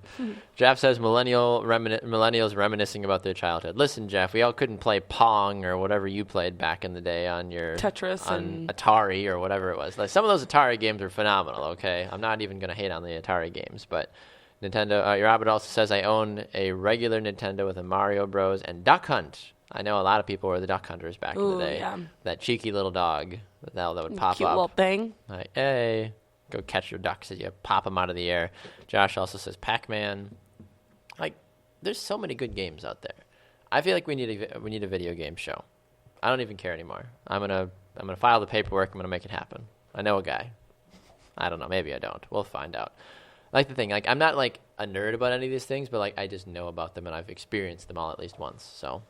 A: Jeff says millennials reminiscing about their childhood. Listen, Jeff, we all couldn't play Pong or whatever you played back in the day on your
B: Tetris
A: on
B: and
A: Atari or whatever it was. Like, some of those Atari games are phenomenal. Okay, I'm not even gonna hate on the Atari games, but Nintendo. Robert also says I own a regular Nintendo with a Mario Bros. And Duck Hunt. I know a lot of people were the duck hunters back in the day.
B: Yeah.
A: That cheeky little dog that would pop
B: cute
A: up.
B: little thing.
A: Like, hey, go catch your ducks as you pop them out of the air. Josh also says Pac-Man. Like, there's so many good games out there. I feel like we need a video game show. I don't even care anymore. I'm gonna file the paperwork. I'm gonna make it happen. I know a guy. I don't know. Maybe I don't. We'll find out. Like the thing, like I'm not like a nerd about any of these things, but like I just know about them and I've experienced them all at least once. So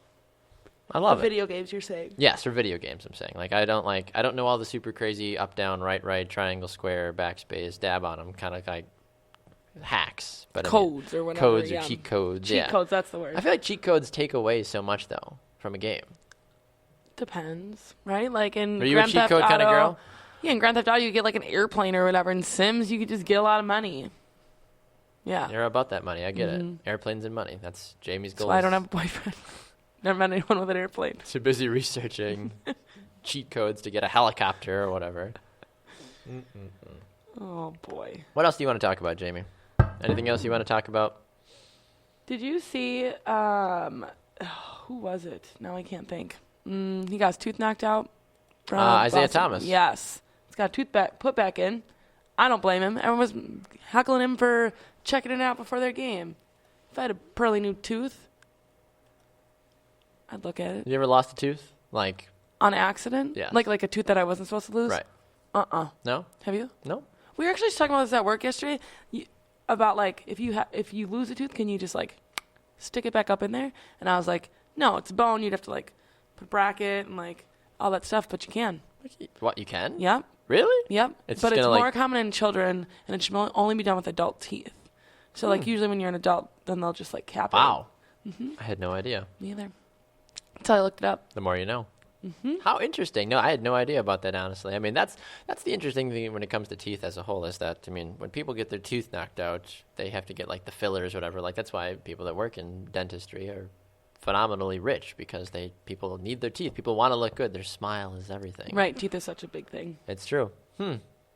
A: I love it.
B: Video games, you're saying?
A: Yes, for video games, I'm saying. Like I don't know all the super crazy up, down, right, triangle, square, backspace, dab on them, kind of like hacks, but
B: codes or whatever.
A: Codes or cheat codes.
B: Cheat codes, that's the word.
A: I feel like cheat codes take away so much though from a game.
B: Depends, right? Like in
A: Are you
B: Grand
A: a cheat
B: Theft
A: code kind of
B: Auto-
A: girl?
B: Yeah, in Grand Theft Auto, you get like an airplane or whatever. In Sims, you could just get a lot of money. Yeah.
A: You're about that money. I get it. Airplanes and money. That's Jamie's goal.
B: So I don't have a boyfriend. Never met anyone with an airplane.
A: Too busy researching cheat codes to get a helicopter or whatever.
B: Oh, boy.
A: What else do you want to talk about, Jamie? Anything else you want to talk about?
B: Did you see, who was it? Now I can't think. He got his tooth knocked out. From
A: Isaiah
B: Boston.
A: Thomas.
B: Yes. He's got a tooth put back in. I don't blame him. Everyone was heckling him for checking it out before their game. If I had a pearly new tooth, I'd look at it.
A: You ever lost a tooth? Like
B: On accident?
A: Yeah.
B: Like a tooth that I wasn't supposed to lose?
A: Right. No?
B: Have you?
A: No?
B: We were actually just talking about this at work yesterday. About like if you lose a tooth, can you just like stick it back up in there? And I was like, no, it's bone. You'd have to like put a bracket and like all that stuff, but you can.
A: What, you can?
B: Yep.
A: Really?
B: Yep.
A: It's
B: but
A: just
B: it's
A: gonna,
B: more
A: like-
B: common in children, and it should only be done with adult teeth. So like usually when you're an adult, then they'll just like cap
A: Wow.
B: it.
A: I had no idea.
B: Me either. That's how I looked it up.
A: The more you know. How interesting. No, I had no idea about that, honestly. I mean, that's the interesting thing when it comes to teeth as a whole is that, I mean, when people get their tooth knocked out, they have to get, like, the fillers or whatever. Like, that's why people that work in dentistry are phenomenally rich because people need their teeth. People want to look good. Their smile is everything.
B: Right. Teeth is such a big thing.
A: It's true.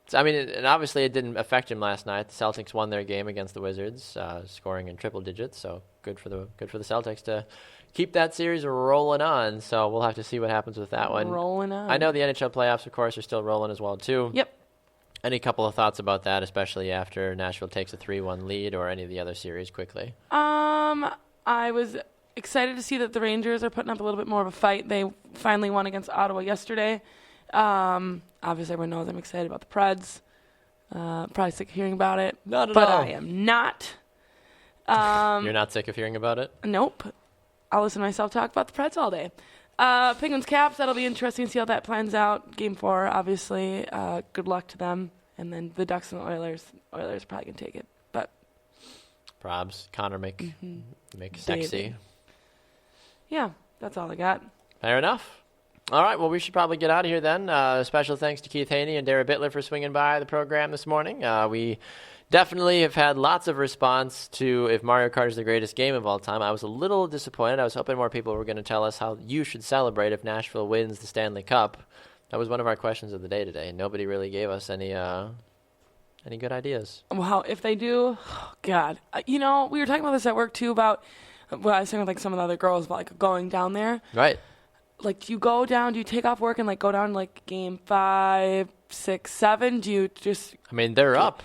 A: So, I mean, and obviously it didn't affect him last night. The Celtics won their game against the Wizards, scoring in triple digits. So good for the Celtics to keep that series rolling on. So we'll have to see what happens with that one.
B: Rolling on.
A: I know the NHL playoffs, of course, are still rolling as well too.
B: Yep.
A: Any couple of thoughts about that, especially after Nashville takes a 3-1 lead, or any of the other series quickly?
B: I was excited to see that the Rangers are putting up a little bit more of a fight. They finally won against Ottawa yesterday. Obviously, everyone knows I'm excited about the Preds. Probably sick of hearing about it.
A: Not at
B: but
A: all.
B: I am not.
A: You're not sick of hearing about it?
B: Nope. I'll listen to myself talk about the Preds all day. Penguins Caps, that'll be interesting to see how that plans out. Game 4, obviously. Good luck to them. And then the Ducks and the Oilers. Oilers probably can take it. But
A: Probs, Connor make sexy.
B: David. Yeah, that's all I got.
A: Fair enough. All right, well, we should probably get out of here then. Special thanks to Keith Haney and Dara Bittler for swinging by the program this morning. We definitely have had lots of response to if Mario Kart is the greatest game of all time. I was a little disappointed. I was hoping more people were going to tell us how you should celebrate if Nashville wins the Stanley Cup. That was one of our questions of the day today. Nobody really gave us any good ideas.
B: Wow, if they do, oh, God. We were talking about this at work, too, about, I was talking with, like, some of the other girls about, like, going down there.
A: Right.
B: Like, do you take off work and, like, go down, like, game 5, 6, 7? Do you just...
A: I mean, they're up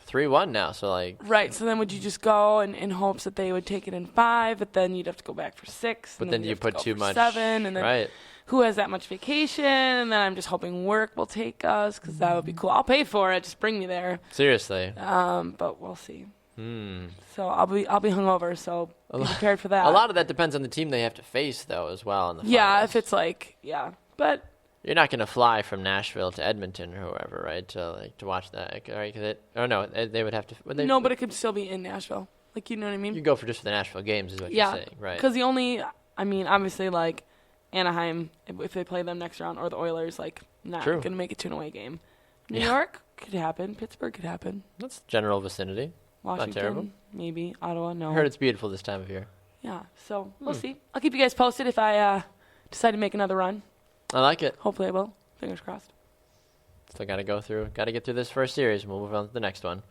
A: 3-1 now, so, like...
B: Right, so then would you just go in hopes that they would take it in 5, but then you'd have to go back for 6?
A: But then you put too much...
B: 7, and then
A: right.
B: who has that much vacation? And then I'm just hoping work will take us, because that would be cool. I'll pay for it. Just bring me there.
A: Seriously.
B: But we'll see. So I'll be hungover, so be prepared for that.
A: A lot of that depends on the team they have to face, though, as well. In the
B: yeah,
A: finals.
B: if it's like, yeah. But...
A: You're not going to fly from Nashville to Edmonton or whoever, right? To watch that, right? They would have to.
B: No, but it could still be in Nashville. Like, you know what I mean?
A: You go for just the Nashville games, is what you're saying, right?
B: Because obviously, like Anaheim, if they play them next round, or the Oilers, like not
A: True.
B: going to make it to an away game. New York could happen. Pittsburgh could happen.
A: That's general vicinity. Not terrible.
B: Washington, maybe. Ottawa, no.
A: I heard it's beautiful this time of year.
B: Yeah, so we'll see. I'll keep you guys posted if I decide to make another run.
A: I like it.
B: Hopefully I will. Fingers crossed.
A: Still got to get through this first series, and we'll move on to the next one.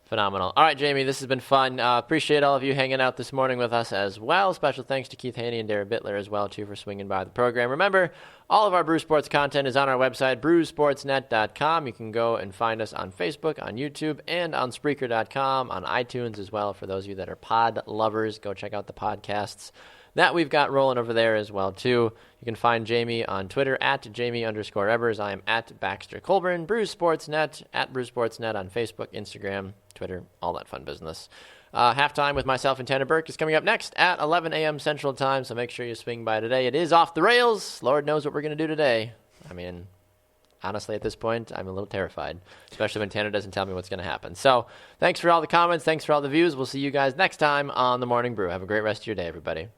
A: Phenomenal. All right, Jaymee, this has been fun. Appreciate all of you hanging out this morning with us as well. Special thanks to Keith Haney and Dara Bittler as well, too, for swinging by the program. Remember, all of our Brew Sports content is on our website, brewsportsnet.com. You can go and find us on Facebook, on YouTube, and on Spreaker.com, on iTunes as well. For those of you that are pod lovers, go check out the podcasts that we've got rolling over there as well, too. You can find Jaymee on Twitter at Jaymee_Evers. I am at Baxter Colburn, Brew Sportsnet, at Brew Sportsnet on Facebook, Instagram, Twitter, all that fun business. Halftime with myself and Tanner Burke is coming up next at 11 a.m. Central Time, so make sure you swing by today. It is off the rails. Lord knows what we're going to do today. I mean, honestly, at this point, I'm a little terrified, especially when Tanner doesn't tell me what's going to happen. So thanks for all the comments. Thanks for all the views. We'll see you guys next time on The Morning Brew. Have a great rest of your day, everybody.